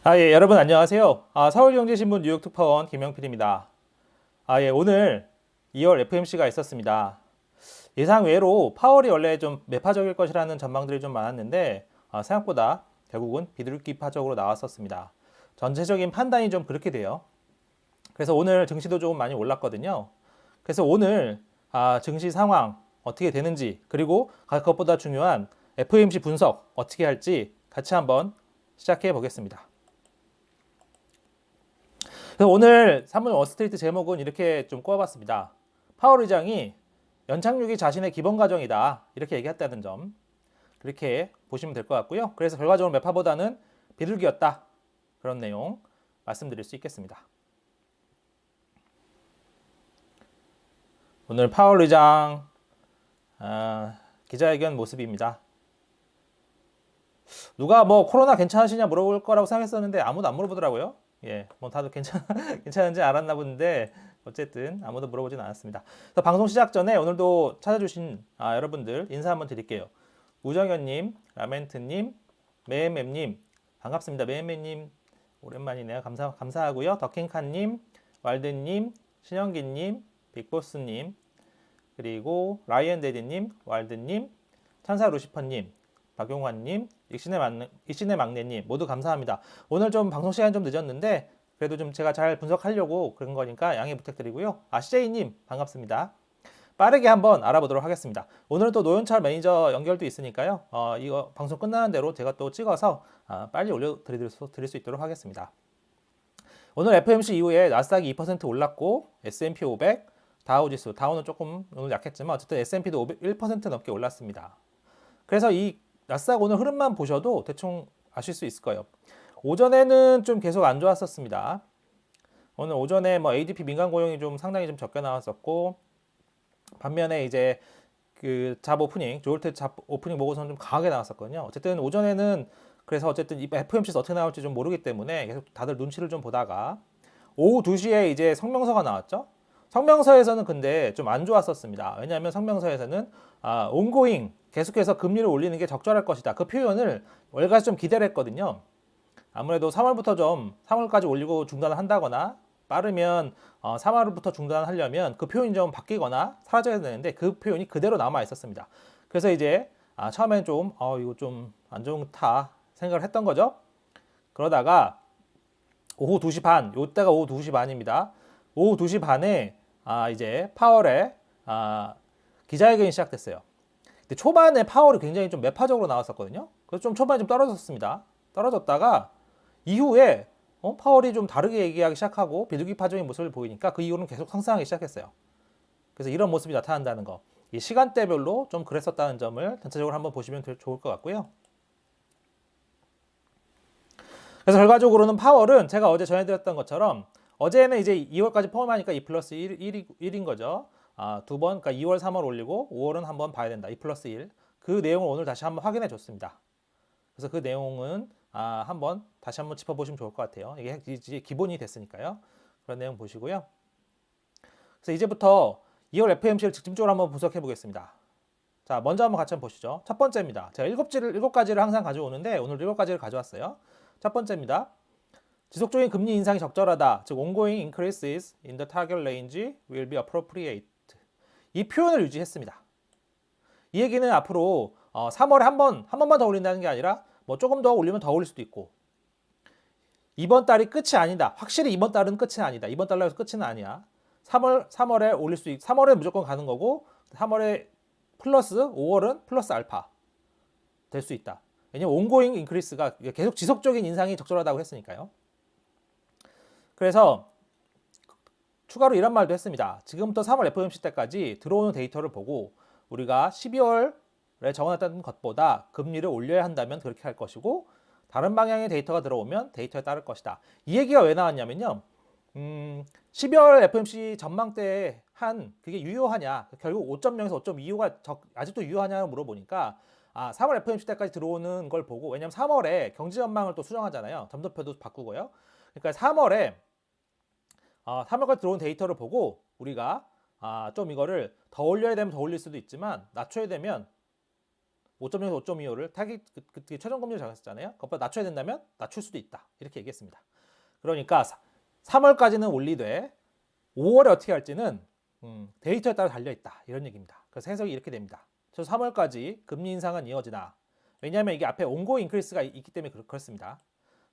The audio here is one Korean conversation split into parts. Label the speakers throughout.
Speaker 1: 예, 여러분 안녕하세요. 서울경제신문 뉴욕특파원 김영필입니다. 오늘 2월 FMC가 있었습니다. 예상 외로 파월이 원래 좀 매파적일 것이라는 전망들이 좀 많았는데 생각보다 결국은 비둘기파적으로 나왔었습니다. 전체적인 판단이 좀 그렇게 돼요. 그래서 오늘 증시도 조금 많이 올랐거든요. 그래서 오늘 증시 상황 어떻게 되는지, 그리고 그것보다 중요한 FOMC 분석 어떻게 할지 같이 한번 시작해 보겠습니다. 그래서 오늘 3분 월스트리트 제목은 이렇게 좀 꼽아봤습니다. 파월 의장이 연착륙이 자신의 기본 과정이다, 이렇게 얘기했다는 점, 그렇게 보시면 될 것 같고요. 그래서 결과적으로 매파보다는 비둘기였다, 그런 내용 말씀드릴 수 있겠습니다. 오늘 파월 의장 기자회견 모습입니다. 누가 뭐 코로나 괜찮으시냐 물어볼 거라고 생각했었는데 아무도 안 물어보더라고요. 뭐 다들 괜찮은지 알았나 본데 어쨌든 아무도 물어보진 않았습니다. 그래서 방송 시작 전에 오늘도 찾아주신 여러분들 인사 한번 드릴게요. 우정현님, 라멘트님, 메엠엠님 반갑습니다. 메엠엠님 오랜만이네요. 감사하고요. 더킹칸님, 왈드님, 신영기님, 빅보스님, 그리고 라이언데디님, 왈드님, 찬사 루시퍼님, 박용환님, 익신의 막내님 모두 감사합니다. 오늘 좀 방송 시간이 좀 늦었는데 그래도 좀 제가 잘 분석하려고 그런 거니까 양해 부탁드리고요. CJ님 반갑습니다. 빠르게 한번 알아보도록 하겠습니다. 오늘은 또 노현철 매니저 연결도 있으니까요. 이거 방송 끝나는 대로 제가 또 찍어서 빨리 올려드릴 수 있도록 하겠습니다. 오늘 FOMC 이후에 나스닥이 2% 올랐고 S&P 500, 다우지수, 다우는 조금 오늘 약했지만 어쨌든 S&P도 1% 넘게 올랐습니다. 그래서 이 나스닥 오늘 흐름만 보셔도 대충 아실 수 있을 거예요. 오전에는 좀 계속 안 좋았었습니다. 오늘 오전에 뭐 ADP 민간 고용이 좀 상당히 좀 적게 나왔었고, 반면에 이제 그 잡 오프닝, 조울트 잡 오프닝 보고서는 좀 강하게 나왔었거든요. 어쨌든 오전에는 그래서 어쨌든 이 FOMC에서 어떻게 나올지 좀 모르기 때문에 계속 다들 눈치를 좀 보다가 오후 2시에 이제 성명서가 나왔죠. 성명서에서는 근데 좀 안 좋았었습니다. 왜냐하면 성명서에서는 ongoing, 계속해서 금리를 올리는 게 적절할 것이다, 그 표현을 월가에서 좀 기대를 했거든요. 아무래도 3월부터 좀 3월까지 올리고 중단을 한다거나 빠르면 3월부터 중단하려면 그 표현이 좀 바뀌거나 사라져야 되는데 그 표현이 그대로 남아 있었습니다. 그래서 이제 처음엔 좀 이거 좀 안 좋다 생각을 했던 거죠. 그러다가 오후 2시 반, 요때가 오후 2시 반입니다. 오후 2시 반에 이제 파월의 기자회견이 시작됐어요. 근데 초반에 파월이 굉장히 좀 매파적으로 나왔었거든요. 그래서 좀 초반에 좀 떨어졌습니다. 떨어졌다가 이후에 파월이 좀 다르게 얘기하기 시작하고 비둘기파적인 모습을 보이니까 그 이후로는 계속 상승하기 시작했어요. 그래서 이런 모습이 나타난다는 거, 이 시간대별로 좀 그랬었다는 점을 전체적으로 한번 보시면 좋을 것 같고요. 그래서 결과적으로는 파월은 제가 어제 전해드렸던 것처럼 어제는 이제 2월까지 포함하니까 2 플러스 1인 거죠. 두 번, 그러니까 2월, 3월 올리고 5월은 한번 봐야 된다. 2 플러스 1. 그 내용을 오늘 다시 한번 확인해 줬습니다. 그래서 그 내용은 한번 다시 한번 짚어보시면 좋을 것 같아요. 이게 이제 기본이 됐으니까요. 그런 내용 보시고요. 그래서 이제부터 2월 FOMC를 집중적으로 한번 분석해 보겠습니다. 자, 먼저 한번 같이 한번 보시죠. 첫 번째입니다. 제가 7가지를 항상 가져오는데 오늘 7가지를 가져왔어요. 첫 번째입니다. 지속적인 금리 인상이 적절하다. 즉 ongoing increases in the target range will be appropriate. 이 표현을 유지했습니다. 이 얘기는 앞으로 3월에 한 번만 더 올린다는 게 아니라 뭐 조금 더 올리면 더 올릴 수도 있고, 이번 달이 끝이 아니다. 확실히 이번 달은 끝이 아니다. 이번 달로 해서 끝은 아니야. 3월에 올릴 수 있, 3월에 무조건 가는 거고 3월에 플러스 5월은 플러스 알파 될 수 있다. 왜냐면 ongoing increase가 계속 지속적인 인상이 적절하다고 했으니까요. 그래서 추가로 이런 말도 했습니다. 지금부터 3월 FOMC 때까지 들어오는 데이터를 보고 우리가 12월에 정해놨던 것보다 금리를 올려야 한다면 그렇게 할 것이고, 다른 방향의 데이터가 들어오면 데이터에 따를 것이다. 이 얘기가 왜 나왔냐면요. 12월 FOMC 전망 때 한 그게 유효하냐, 결국 5.0에서 5.25가 아직도 유효하냐고 물어보니까 3월 FOMC 때까지 들어오는 걸 보고, 왜냐면 3월에 경제 전망을 또 수정하잖아요. 점도표도 바꾸고요. 그러니까 3월까지 들어온 데이터를 보고 우리가 좀 이거를 더 올려야 되면 더 올릴 수도 있지만 낮춰야 되면 5.0에서 5.25를 타깃 그때 최종 금리를 정했었잖아요. 그것보다 낮춰야 된다면 낮출 수도 있다. 이렇게 얘기했습니다. 그러니까 3월까지는 올리되 5월에 어떻게 할지는 데이터에 따라 달려있다. 이런 얘기입니다. 그래서 해석이 이렇게 됩니다. 그래서 3월까지 금리 인상은 이어지나, 왜냐하면 이게 앞에 온고 인크리스가 있기 때문에 그렇습니다.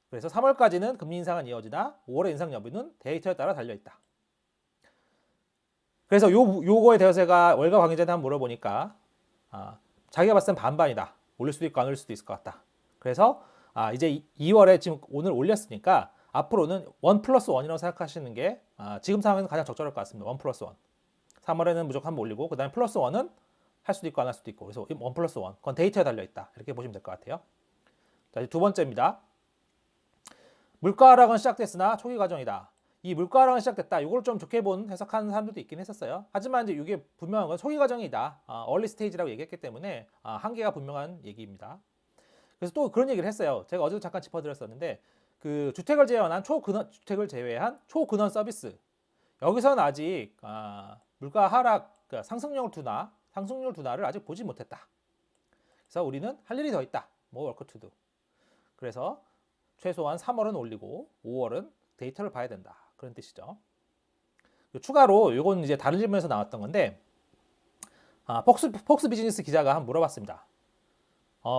Speaker 1: 그래서 3월까지는 금리 인상은 이어지나 5월의 인상 여부는 데이터에 따라 달려있다. 그래서 요거에 대해서 제가 월가 관계자한테 한번 물어보니까 자기가 봤을 땐 반반이다. 올릴 수도 있고 안 올릴 수도 있을 것 같다. 그래서 이제 2월에 지금 오늘 올렸으니까 앞으로는 1+1이라고 생각하시는 게 지금 상황에는 가장 적절할 것 같습니다. 1+1. 3월에는 무조건 한번 올리고 그 다음에 +1은 할 수도 있고 안 할 수도 있고, 그래서 1+1 그건 데이터에 달려있다. 이렇게 보시면 될 것 같아요. 자, 이제 두 번째입니다. 물가 하락은 시작됐으나 초기 과정이다. 이 물가 하락은 시작됐다. 이걸 좀 좋게 해석하는 사람들도 있긴 했었어요. 하지만 이제 이게 분명한 건 초기 과정이다. early stage라고 얘기했기 때문에 한계가 분명한 얘기입니다. 그래서 또 그런 얘기를 했어요. 제가 어제도 잠깐 짚어드렸었는데 그 주택을 제외한 초근원 서비스, 여기서는 아직 물가 하락, 그러니까 상승률 둔화를 아직 보지 못했다. 그래서 우리는 할 일이 더 있다. 뭐 워크 투두. 그래서 최소한 3월은 올리고 5월은 데이터를 봐야 된다. 그런 뜻이죠. 추가로 이건 이제 다른 질문에서 나왔던 건데 폭스 비즈니스 기자가 한번 물어봤습니다.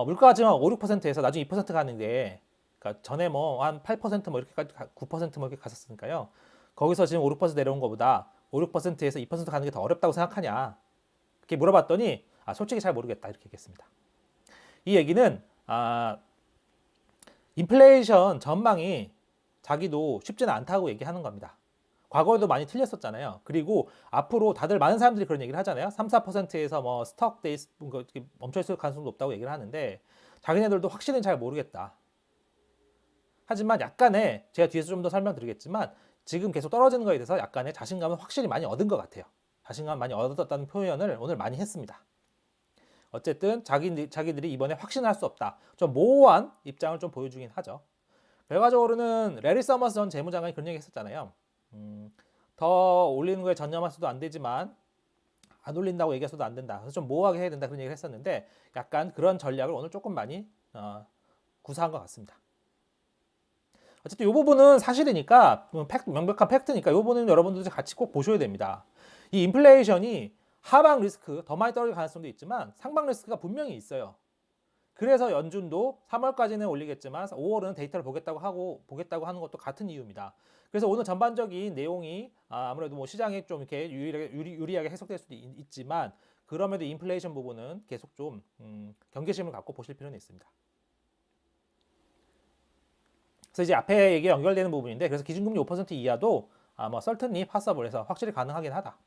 Speaker 1: 물가가 지금 5, 6%에서 나중에 2% 가는데, 그러니까 전에 뭐 한 8% 뭐 이렇게까지 9% 뭐 이렇게 갔었으니까요. 거기서 지금 5, 6% 내려온 것보다 5, 6%에서 2% 가는 게 더 어렵다고 생각하냐? 이렇게 물어봤더니 솔직히 잘 모르겠다. 이렇게 얘기했습니다. 이 얘기는 인플레이션 전망이 자기도 쉽지는 않다고 얘기하는 겁니다. 과거에도 많이 틀렸었잖아요. 그리고 앞으로 다들 많은 사람들이 그런 얘기를 하잖아요. 3, 4%에서 뭐 스톡 데이스 멈춰있을 가능성도 높다고 얘기를 하는데 자기네들도 확실히는 잘 모르겠다. 하지만 약간의, 제가 뒤에서 좀 더 설명드리겠지만 지금 계속 떨어지는 거에 대해서 약간의 자신감은 확실히 많이 얻은 것 같아요. 자신감 많이 얻었다는 표현을 오늘 많이 했습니다. 어쨌든 자기들이 이번에 확신할 수 없다. 좀 모호한 입장을 좀 보여주긴 하죠. 결과적으로는 레리 서머스 전 재무장관이 그런 얘기 했었잖아요. 더 올리는 거에 전념해서도 안 되지만 안 올린다고 얘기해서도 안 된다. 그래서 좀 모호하게 해야 된다. 그런 얘기를 했었는데 약간 그런 전략을 오늘 조금 많이 구사한 것 같습니다. 어쨌든 이 부분은 사실이니까, 명백한 팩트니까 이 부분은 여러분들도 같이 꼭 보셔야 됩니다. 이 인플레이션이 하방 리스크 더 많이 떨어질 가능성도 있지만 상방 리스크가 분명히 있어요. 그래서 연준도 3월까지는 올리겠지만 5월은 데이터를 보겠다고 하는 것도 같은 이유입니다. 그래서 오늘 전반적인 내용이 아무래도 뭐 시장에 좀 이렇게 유리하게 해석될 수도 있지만 그럼에도 인플레이션 부분은 계속 좀 경계심을 갖고 보실 필요는 있습니다. 그래서 이제 앞에 얘기 연결되는 부분인데, 그래서 기준금리 5% 이하도 뭐 certainly possible 해서 확실히 가능하긴 하다.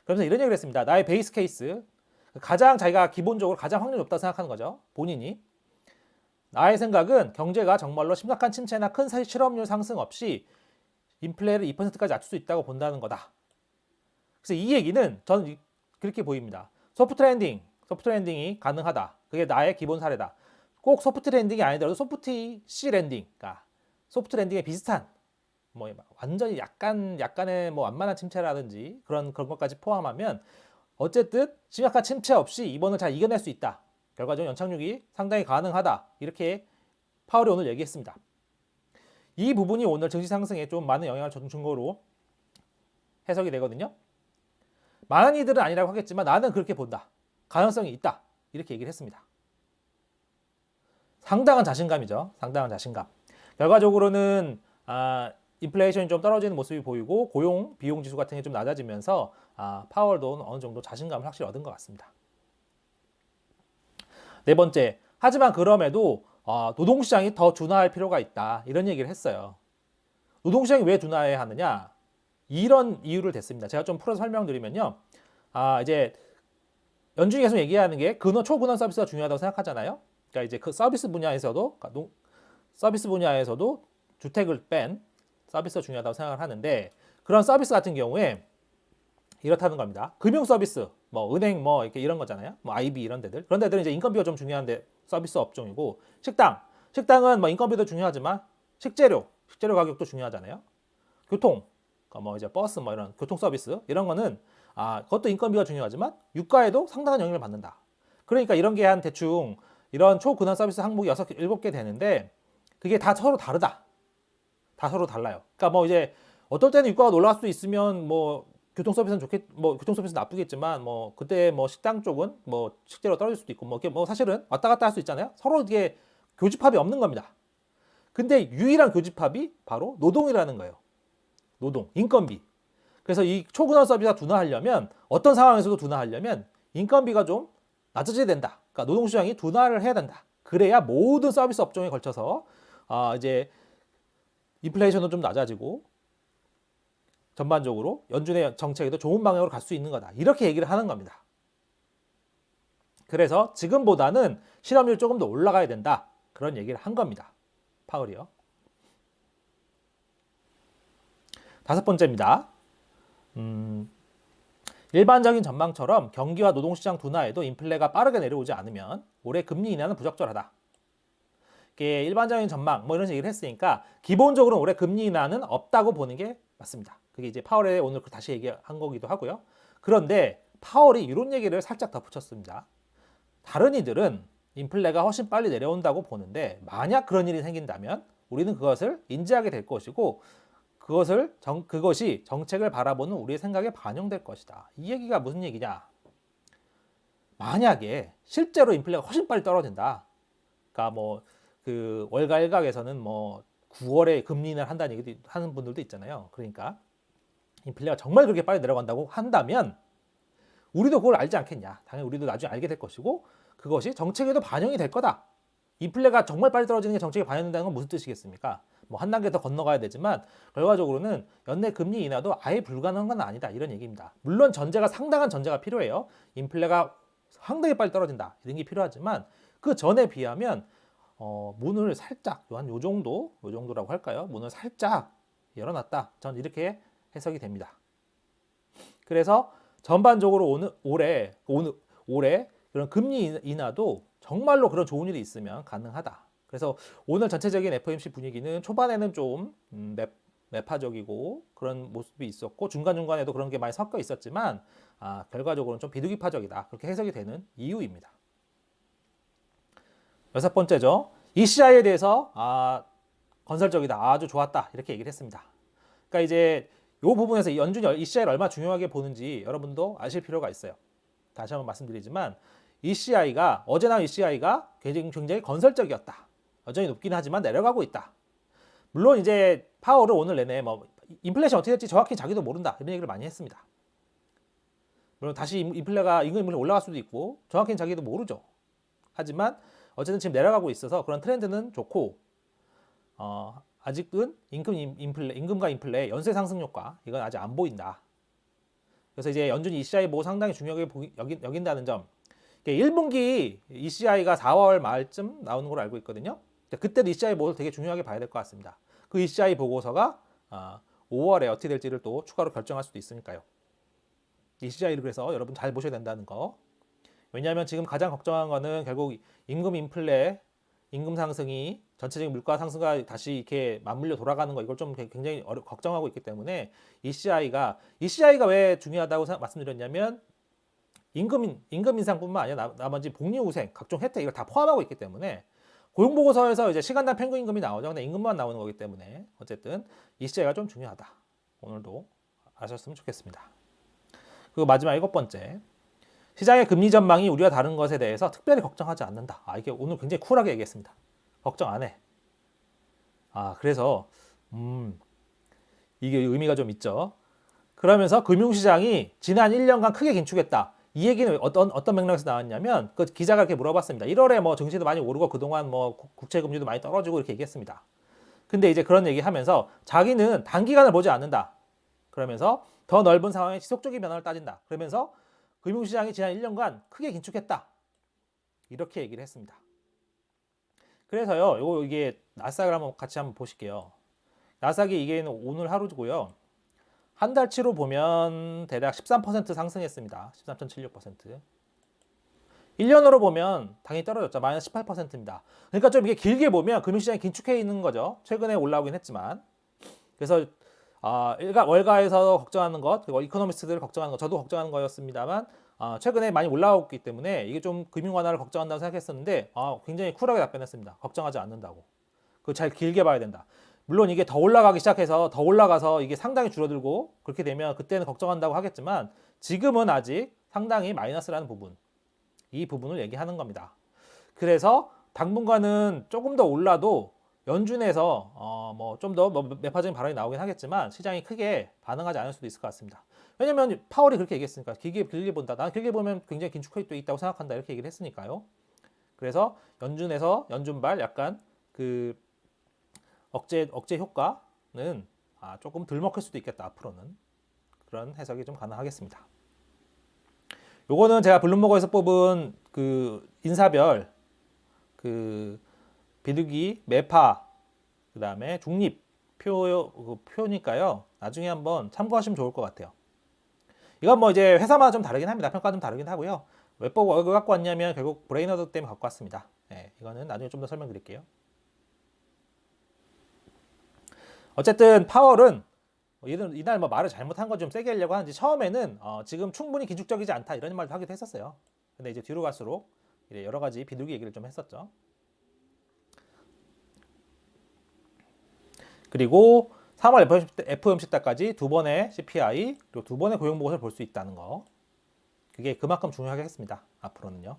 Speaker 1: 그러면서 이런 얘기를 했습니다. 나의 베이스 케이스, 가장 자기가 기본적으로 가장 확률이 높다고 생각하는 거죠. 본인이. 나의 생각은 경제가 정말로 심각한 침체나 큰 실업률 상승 없이 인플레를 2%까지 낮출 수 있다고 본다는 거다. 그래서 이 얘기는 저는 그렇게 보입니다. 소프트 랜딩이 가능하다. 그게 나의 기본 사례다. 꼭 소프트 랜딩이 아니더라도 소프트 C 랜딩, 그러니까 소프트 랜딩에 비슷한 뭐 완전히 약간의 뭐 완만한 침체라든지 그런 것까지 포함하면 어쨌든 심각한 침체 없이 이번을 잘 이겨낼 수 있다. 결과적으로 연착륙이 상당히 가능하다. 이렇게 파월이 오늘 얘기했습니다. 이 부분이 오늘 증시 상승에 좀 많은 영향을 준 거로 해석이 되거든요. 많은 이들은 아니라고 하겠지만 나는 그렇게 본다. 가능성이 있다. 이렇게 얘기를 했습니다. 상당한 자신감이죠. 상당한 자신감. 결과적으로는 인플레이션이 좀 떨어지는 모습이 보이고 고용, 비용 지수 같은 게 좀 낮아지면서 파월도 어느 정도 자신감을 확실히 얻은 것 같습니다. 네 번째, 하지만 그럼에도 노동시장이 더 둔화할 필요가 있다. 이런 얘기를 했어요. 노동시장이 왜 둔화해야 하느냐? 이런 이유를 댔습니다. 제가 좀 풀어서 설명드리면요. 이제 연준이 계속 얘기하는 게 초근원 서비스가 중요하다고 생각하잖아요. 그러니까 이제 그 서비스 분야에서도 주택을 뺀 서비스가 중요하다고 생각을 하는데, 그런 서비스 같은 경우에 이렇다는 겁니다. 금융 서비스, 뭐 은행 뭐 이렇게 이런 거잖아요. 뭐 IB 이런 데들. 그런 데들은 이제 인건비가 좀 중요한데 서비스 업종이고, 식당은 뭐 인건비도 중요하지만 식재료 가격도 중요하잖아요. 교통, 뭐 이제 버스 뭐 이런 교통 서비스 이런 거는 그것도 인건비가 중요하지만 유가에도 상당한 영향을 받는다. 그러니까 이런 게 한 대충 이런 초근원 서비스 항목이 6, 7개 되는데 그게 다 서로 다르다. 다 서로 달라요. 그러니까 뭐 이제 어떨 때는 유가가 올라갈 수도 있으면 뭐 교통 서비스는 교통 서비스 나쁘겠지만 뭐 그때 뭐 식당 쪽은 뭐 식재료 떨어질 수도 있고 뭐 사실은 왔다 갔다 할 수 있잖아요. 서로 이게 교집합이 없는 겁니다. 근데 유일한 교집합이 바로 노동이라는 거예요. 노동, 인건비. 그래서 이 초근원 서비스가 둔화하려면 어떤 상황에서도 둔화하려면 인건비가 좀 낮아져야 된다. 그러니까 노동시장이 둔화를 해야 된다. 그래야 모든 서비스 업종에 걸쳐서 이제 인플레이션도 좀 낮아지고 전반적으로 연준의 정책에도 좋은 방향으로 갈 수 있는 거다. 이렇게 얘기를 하는 겁니다. 그래서 지금보다는 실업률 조금 더 올라가야 된다. 그런 얘기를 한 겁니다. 파월이요. 5번째입니다. 일반적인 전망처럼 경기와 노동시장 둔화에도 인플레가 빠르게 내려오지 않으면 올해 금리 인하는 부적절하다. 이게 일반적인 전망 뭐 이런 얘기를 했으니까 기본적으로 올해 금리 인하는 없다고 보는 게 맞습니다. 그게 이제 파월에 오늘 다시 얘기한 거기도 하고요. 그런데 파월이 이런 얘기를 살짝 덧붙였습니다. 다른 이들은 인플레가 훨씬 빨리 내려온다고 보는데 만약 그런 일이 생긴다면 우리는 그것을 인지하게 될 것이고 그것이 정책을 바라보는 우리의 생각에 반영될 것이다. 이 얘기가 무슨 얘기냐? 만약에 실제로 인플레가 훨씬 빨리 떨어진다. 그러니까 뭐 그 월가 일각에서는 뭐 9월에 금리 인하를 한다는 얘기도 하는 분들도 있잖아요. 그러니까 인플레가 정말 그렇게 빨리 내려간다고 한다면 우리도 그걸 알지 않겠냐? 당연히 우리도 나중에 알게 될 것이고 그것이 정책에도 반영이 될 거다. 인플레가 정말 빨리 떨어지는 게 정책에 반영된다는 건 무슨 뜻이겠습니까? 뭐 한 단계 더 건너가야 되지만 결과적으로는 연내 금리 인하도 아예 불가능한 건 아니다. 이런 얘기입니다. 물론 상당한 전제가 필요해요. 인플레가 상당히 빨리 떨어진다. 이런 게 필요하지만 그 전에 비하면 문을 살짝 요 정도라고 할까요? 문을 살짝 열어놨다. 전 이렇게 해석이 됩니다. 그래서 전반적으로 올해 그런 금리 인하도 정말로 그런 좋은 일이 있으면 가능하다. 그래서 오늘 전체적인 FOMC 분위기는 초반에는 좀 매파적이고 그런 모습이 있었고 중간중간에도 그런 게 많이 섞여 있었지만 결과적으로는 좀 비둘기파적이다. 그렇게 해석이 되는 이유입니다. 6번째죠. ECI에 대해서 건설적이다. 아주 좋았다. 이렇게 얘기를 했습니다. 그러니까 이제 이 부분에서 연준이 ECI를 얼마나 중요하게 보는지 여러분도 아실 필요가 있어요. 다시 한번 말씀드리지만 어제 나온 ECI가 굉장히 건설적이었다. 여전히 높긴 하지만 내려가고 있다. 물론 이제 파월은 오늘 내내 뭐 인플레이션 어떻게 될지 정확히 자기도 모른다. 이런 얘기를 많이 했습니다. 물론 다시 임금 인플레 올라갈 수도 있고 정확히는 자기도 모르죠. 하지만 어쨌든 지금 내려가고 있어서 그런 트렌드는 좋고 아직은 임금과 인플레 연쇄 상승 효과 이건 아직 안 보인다. 그래서 이제 연준이 ECI 보고 상당히 중요하게 여긴다는 점. 1분기 ECI가 4월 말쯤 나오는 걸로 알고 있거든요. 그때도 ECI 보고서 되게 중요하게 봐야 될 것 같습니다. 그 ECI 보고서가 5월에 어떻게 될지를 또 추가로 결정할 수도 있으니까요. ECI를 그래서 여러분 잘 보셔야 된다는 거. 왜냐하면 지금 가장 걱정한 거는 결국 임금 상승이 전체적인 물가 상승과 다시 이렇게 맞물려 돌아가는 거 이걸 좀 굉장히 걱정하고 있기 때문에 ECI가 왜 중요하다고 말씀드렸냐면 임금 인상뿐만 아니라 나머지 복리후생 각종 혜택 이걸 다 포함하고 있기 때문에 고용보고서에서 이제 시간당 평균 임금이 나오죠. 근데 임금만 나오는 거기 때문에 어쨌든 ECI가 좀 중요하다. 오늘도 아셨으면 좋겠습니다. 그리고 마지막 7번째. 시장의 금리 전망이 우리와 다른 것에 대해서 특별히 걱정하지 않는다. 이게 오늘 굉장히 쿨하게 얘기했습니다. 걱정 안 해. 그래서 이게 의미가 좀 있죠. 그러면서 금융시장이 지난 1년간 크게 긴축했다. 이 얘기는 어떤 맥락에서 나왔냐면 그 기자가 이렇게 물어봤습니다. 1월에 뭐 증시도 많이 오르고 그동안 뭐 국채 금리도 많이 떨어지고 이렇게 얘기했습니다. 근데 이제 그런 얘기하면서 자기는 단기간을 보지 않는다. 그러면서 더 넓은 상황의 지속적인 변화를 따진다. 그러면서 금융시장이 지난 1년간 크게 긴축했다. 이렇게 얘기를 했습니다. 그래서요, 이게 나스닥을 같이 한번 보실게요. 나스닥이 이게 오늘 하루고요. 한 달치로 보면 대략 13% 상승했습니다. 13.76%. 1년으로 보면 당연히 떨어졌죠. 마이너스 18%입니다. 그러니까 좀 이게 길게 보면 금융시장이 긴축해 있는 거죠. 최근에 올라오긴 했지만. 그래서 월가에서 걱정하는 것, 그리고 이코노미스트들 걱정하는 것, 저도 걱정하는 거였습니다만 최근에 많이 올라왔기 때문에 이게 좀 금융 완화를 걱정한다고 생각했었는데 굉장히 쿨하게 답변했습니다. 걱정하지 않는다고. 그거 잘 길게 봐야 된다. 물론 이게 더 올라가기 시작해서 더 올라가서 이게 상당히 줄어들고 그렇게 되면 그때는 걱정한다고 하겠지만 지금은 아직 상당히 마이너스라는 부분, 이 부분을 얘기하는 겁니다. 그래서 당분간은 조금 더 올라도 연준에서 뭐 좀 더 매파적인 발언이 나오긴 하겠지만 시장이 크게 반응하지 않을 수도 있을 것 같습니다. 왜냐면 파월이 그렇게 얘기했으니까 길게 본다. 나는 길게 보면 굉장히 긴축해 있다고 생각한다. 이렇게 얘기를 했으니까요. 그래서 연준에서 연준발 약간 그 억제 효과는 조금 덜 먹힐 수도 있겠다. 앞으로는 그런 해석이 좀 가능하겠습니다. 요거는 제가 블룸버그에서 뽑은 그 인사별 그 비둘기 매파 그다음에 중립 표니까요. 나중에 한번 참고하시면 좋을 것 같아요. 이건 뭐 이제 회사마다 좀 다르긴 합니다. 평가 좀 다르긴 하고요. 왜 갖고 왔냐면 결국 브레이너드 때문에 갖고 왔습니다. 네, 이거는 나중에 좀 더 설명드릴게요. 어쨌든 파월은 이날 뭐 말을 잘못한 거 좀 세게 하려고 하는지 처음에는 지금 충분히 기축적이지 않다 이런 말도 하기도 했었어요. 근데 이제 뒤로 갈수록 여러 가지 비둘기 얘기를 좀 했었죠. 그리고 3월 FOMC 때까지 두 번의 CPI 그리고 두 번의 고용 보고서를 볼 수 있다는 거. 그게 그만큼 중요하겠습니다. 앞으로는요.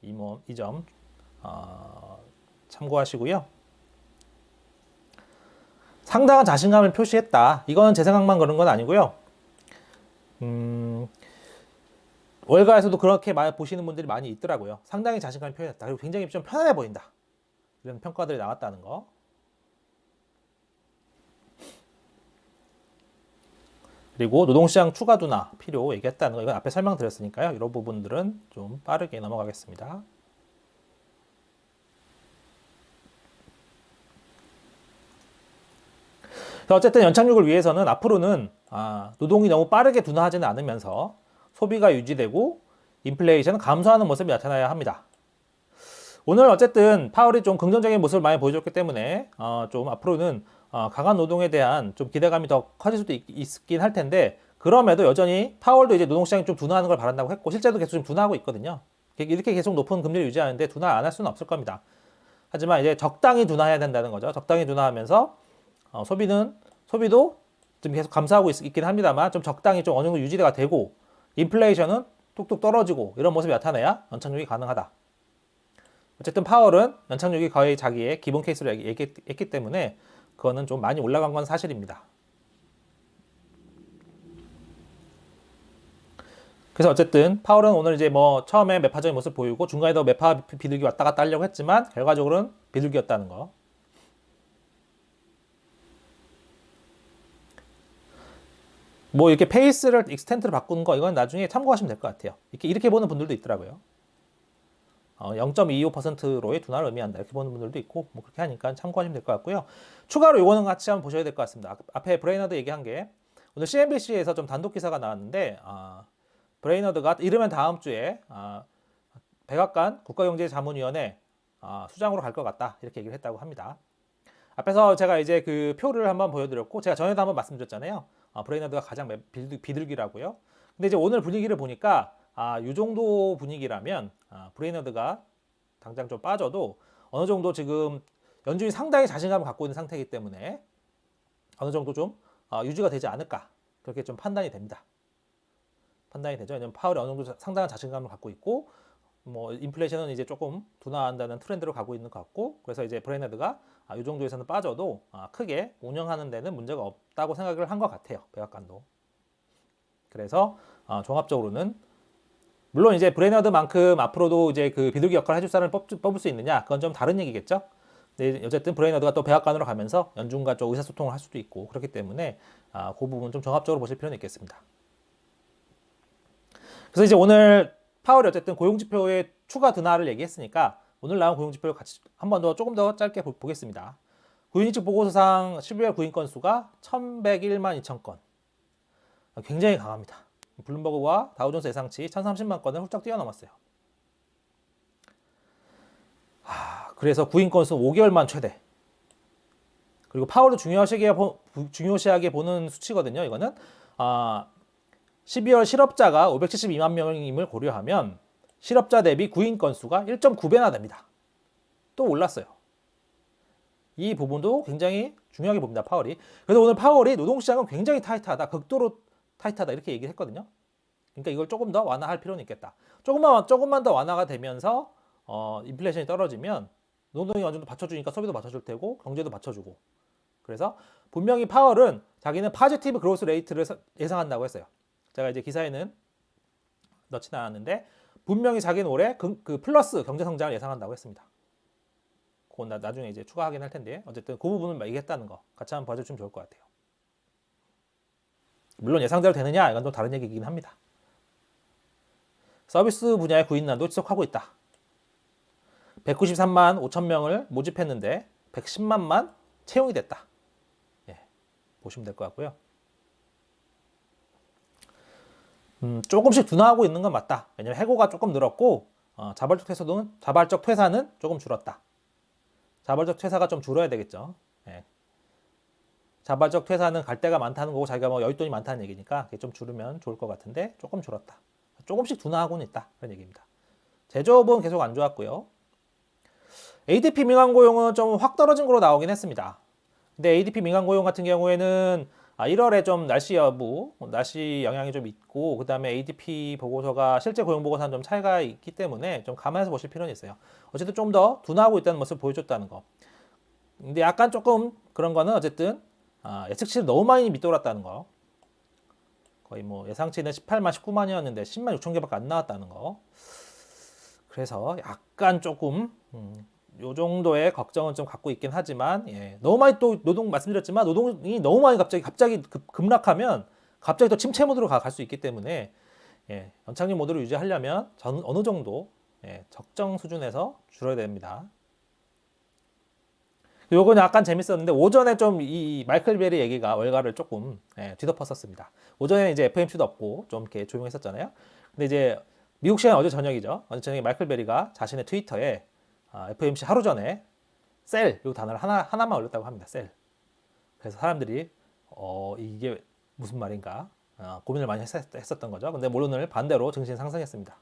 Speaker 1: 이 점 참고하시고요. 상당한 자신감을 표시했다. 이거는 제 생각만 그런 건 아니고요. 월가에서도 그렇게 보시는 분들이 많이 있더라고요. 상당히 자신감을 표현했다. 그리고 굉장히 좀 편안해 보인다. 이런 평가들이 나왔다는 거. 그리고 노동시장 추가 둔화 필요 얘기했다는 거. 이건 앞에 설명드렸으니까요. 이런 부분들은 좀 빠르게 넘어가겠습니다. 어쨌든 연착륙을 위해서는 앞으로는 노동이 너무 빠르게 둔화하지는 않으면서 소비가 유지되고 인플레이션은 감소하는 모습이 나타나야 합니다. 오늘 어쨌든 파월이 좀 긍정적인 모습을 많이 보여줬기 때문에 좀 앞으로는 강한 노동에 대한 좀 기대감이 더 커질 수도 있긴 할 텐데 그럼에도 여전히 파월도 이제 노동시장이 좀 둔화하는 걸 바란다고 했고 실제도 계속 좀 둔화하고 있거든요. 이렇게 계속 높은 금리를 유지하는데 둔화 안 할 수는 없을 겁니다. 하지만 이제 적당히 둔화해야 된다는 거죠. 적당히 둔화하면서 소비도 좀 계속 감소하고 있긴 합니다만 좀 적당히 좀 어느 정도 유지가 되고 인플레이션은 뚝뚝 떨어지고 이런 모습이 나타나야 연착륙이 가능하다. 어쨌든 파월은 연착륙이 거의 자기의 기본 케이스로 얘기했기 때문에 그거는 좀 많이 올라간 건 사실입니다. 그래서 어쨌든 파월은 오늘 이제 뭐 처음에 매파적인 모습 보이고 중간에도 매파 비둘기 왔다 갔다 하려고 했지만 결과적으로는 비둘기였다는 거. 뭐 이렇게 페이스를 익스텐트를 바꾸는 거 이건 나중에 참고하시면 될 것 같아요. 이렇게 보는 분들도 있더라고요. 0.25%로의 둔화를 의미한다 이렇게 보는 분들도 있고 뭐 그렇게 하니까 참고하시면 될 것 같고요. 추가로 요거는 같이 한번 보셔야 될 것 같습니다. 앞에 브레이너드 얘기한 게 오늘 CNBC에서 좀 단독 기사가 나왔는데 브레이너드가 이르면 다음 주에 백악관 국가경제자문위원회 수장으로 갈 것 같다 이렇게 얘기를 했다고 합니다. 앞에서 제가 이제 그 표를 한번 보여드렸고 제가 전에도 한번 말씀드렸잖아요. 브레이너드가 가장 비둘기라고요. 근데 이제 오늘 분위기를 보니까 이 정도 분위기라면 브레이너드가 당장 좀 빠져도 어느 정도 지금 연준이 상당히 자신감을 갖고 있는 상태이기 때문에 어느 정도 좀 유지가 되지 않을까 그렇게 좀 판단이 됩니다. 판단이 되죠. 왜냐하면 파월이 어느 정도 상당한 자신감을 갖고 있고 뭐 인플레이션은 이제 조금 둔화한다는 트렌드로 가고 있는 것 같고 그래서 이제 브레이너드가 이 정도에서는 빠져도 크게 운영하는 데는 문제가 없다고 생각을 한 것 같아요. 백악관도. 그래서 종합적으로는 물론 이제 브레이너드만큼 앞으로도 이제 그 비둘기 역할을 해줄 사람을 뽑을 수 있느냐 그건 좀 다른 얘기겠죠. 근데 어쨌든 브레이너드가 또 백악관으로 가면서 연준과 좀 의사소통을 할 수도 있고 그렇기 때문에 그 부분 좀 종합적으로 보실 필요는 있겠습니다. 그래서 이제 오늘 파월이 어쨌든 고용지표의 추가 둔화를 얘기했으니까 오늘 나온 고용지표를 같이 한 번 더 조금 더 짧게 보겠습니다. 구인인측 보고서상 12월 구인 건수가 1101만 2천 건. 굉장히 강합니다. 블룸버그와 다우존스 예상치 1030만 건을 훌쩍 뛰어넘었어요. 그래서 구인 건수 5개월만 최대. 그리고 파월도 중요시하게 보는 수치거든요. 이거는 12월 실업자가 572만 명임을 고려하면 실업자 대비 구인 건수가 1.9배나 됩니다. 또 올랐어요. 이 부분도 굉장히 중요하게 봅니다, 파월이. 그래서 오늘 파월이 노동시장은 굉장히 타이트하다, 극도로 타이트하다 이렇게 얘기를 했거든요. 그러니까 이걸 조금 더 완화할 필요는 있겠다. 조금만 더 완화가 되면서 인플레이션이 떨어지면 노동이 어느 정도 받쳐주니까 소비도 받쳐줄 테고 경제도 받쳐주고. 그래서 분명히 파월은 자기는 파지티브 그로스 레이트를 예상한다고 했어요. 제가 이제 기사에는 넣지는 않았는데 분명히 자기는 올해 그 플러스 경제 성장을 예상한다고 했습니다. 그건 나중에 이제 추가하긴 할 텐데 어쨌든 그 부분을 얘기했다는 거 같이 한번 봐주시면 좋을 것 같아요. 물론 예상대로 되느냐 이건 또 다른 얘기이긴 합니다. 서비스 분야의 구인난도 지속하고 있다. 193만 5천 명을 모집했는데 110만만 채용이 됐다. 예, 보시면 될 것 같고요. 조금씩 둔화하고 있는 건 맞다. 왜냐면 해고가 조금 늘었고 자발적 퇴사는 조금 줄었다. 자발적 퇴사가 좀 줄어야 되겠죠. 예. 자발적 퇴사는 갈 데가 많다는 거고 자기가 뭐 여윳돈이 많다는 얘기니까 좀 줄으면 좋을 것 같은데 조금 줄었다. 조금씩 둔화하고는 있다. 그런 얘기입니다. 제조업은 계속 안 좋았고요. ADP 민간 고용은 좀 확 떨어진 걸로 나오긴 했습니다. 근데 ADP 민간 고용 같은 경우에는 1월에 좀 날씨 영향이 좀 있고 그 다음에 ADP 보고서가 실제 고용 보고서는 좀 차이가 있기 때문에 좀 감안해서 보실 필요는 있어요. 어쨌든 좀 더 둔화하고 있다는 모습을 보여줬다는 거. 근데 약간 조금 그런 거는 어쨌든 예측치를 너무 많이 밑돌았다는 거. 거의 뭐 예상치는 18만, 19만이었는데 10만 6천 개밖에 안 나왔다는 거. 그래서 약간 조금 요 정도의 걱정은 좀 갖고 있긴 하지만 너무 많이 또 말씀드렸지만 노동이 너무 많이 갑자기 급락하면 갑자기 또 침체 모드로 갈 수 있기 때문에 연착륙 모드를 유지하려면 어느 정도 적정 수준에서 줄여야 됩니다. 요건 약간 재밌었는데 오전에 좀 이 마이클 베리 얘기가 월가를 조금 뒤덮었었습니다. 오전에 이제 FMC도 없고 좀 이렇게 조용했었잖아요. 근데 이제 미국 시간 어제 저녁이죠. 어제 저녁에 마이클 베리가 자신의 트위터에 FMC 하루 전에 셀 이 단어를 하나만 올렸다고 합니다. 셀. 그래서 사람들이 이게 무슨 말인가 고민을 많이 했었던 거죠. 근데 오늘 반대로 증시는 상승했습니다.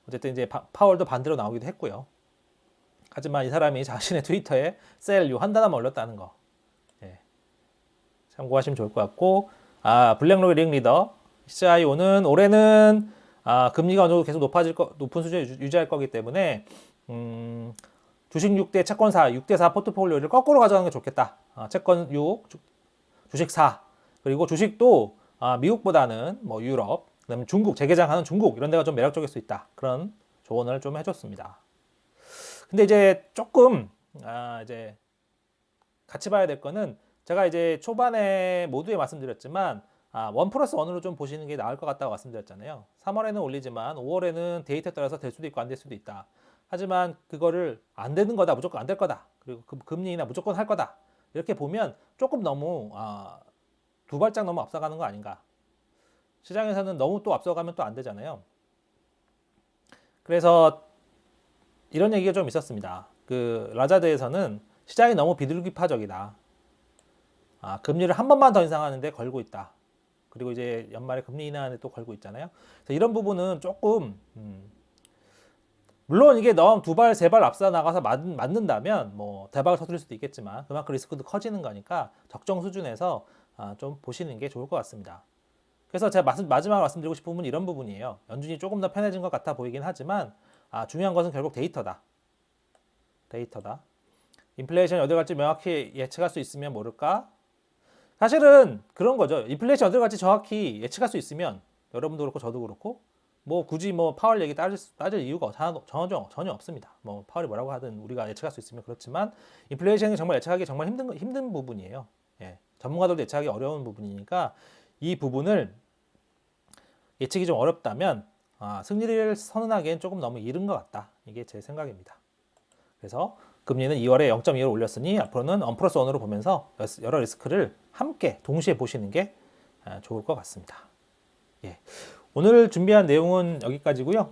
Speaker 1: 어쨌든 이제 파월도 반대로 나오기도 했고요. 하지만 이 사람이 자신의 트위터에 셀 요 한 단어만 올렸다는 거 참고하시면 좋을 것 같고 블랙록의 링리더 CIO는 올해는 금리가 어느 정도 계속 높은 수준에 유지할 거기 때문에 주식 6대 채권 4, 6대 4 포트폴리오를 거꾸로 가져가는 게 좋겠다. 채권 6, 주식 4. 그리고 주식도 미국보다는 뭐 유럽, 그다음에 중국, 재개장하는 중국 이런 데가 좀 매력적일 수 있다. 그런 조언을 좀 해줬습니다. 근데 이제 조금 이제 같이 봐야 될 거는 제가 이제 초반에 모두에 말씀드렸지만 1+1으로 좀 보시는 게 나을 것 같다고 말씀드렸잖아요. 3월에는 올리지만 5월에는 데이터에 따라서 될 수도 있고 안 될 수도 있다. 하지만 그거를 안 되는 거다, 무조건 안 될 거다. 그리고 금리 인하 무조건 할 거다. 이렇게 보면 조금 너무 두 발짝 너무 앞서가는 거 아닌가. 시장에서는 너무 또 앞서가면 또 안 되잖아요. 그래서 이런 얘기가 좀 있었습니다. 그 라자드에서는 시장이 너무 비둘기파적이다. 금리를 한 번만 더 인상하는데 걸고 있다. 그리고 이제 연말에 금리 인하하는데 또 걸고 있잖아요. 그래서 이런 부분은 조금 물론 이게 너무 두 발, 세 발 앞서 나가서 맞는다면 뭐 대박을 터뜨릴 수도 있겠지만 그만큼 리스크도 커지는 거니까 적정 수준에서 좀 보시는 게 좋을 것 같습니다. 그래서 제가 마지막으로 말씀드리고 싶은 부분은 이런 부분이에요. 연준이 조금 더 편해진 것 같아 보이긴 하지만 중요한 것은 결국 데이터다. 인플레이션이 어디 갈지 명확히 예측할 수 있으면 모를까? 사실은 그런 거죠. 인플레이션 어디 갈지 정확히 예측할 수 있으면 여러분도 그렇고 저도 그렇고 뭐 굳이 뭐 파월 얘기 따질 이유가 전혀 없습니다. 뭐 파월이 뭐라고 하든 우리가 예측할 수 있으면 그렇지만 인플레이션이 정말 예측하기 정말 힘든 부분이에요. 전문가들도 예측하기 어려운 부분이니까 이 부분을 예측이 좀 어렵다면 승리를 선언하기엔 조금 너무 이른 것 같다. 이게 제 생각입니다. 그래서 금리는 2월에 0.25를 올렸으니 앞으로는 1+1으로 보면서 여러 리스크를 함께 동시에 보시는 게 좋을 것 같습니다. 오늘 준비한 내용은 여기까지고요.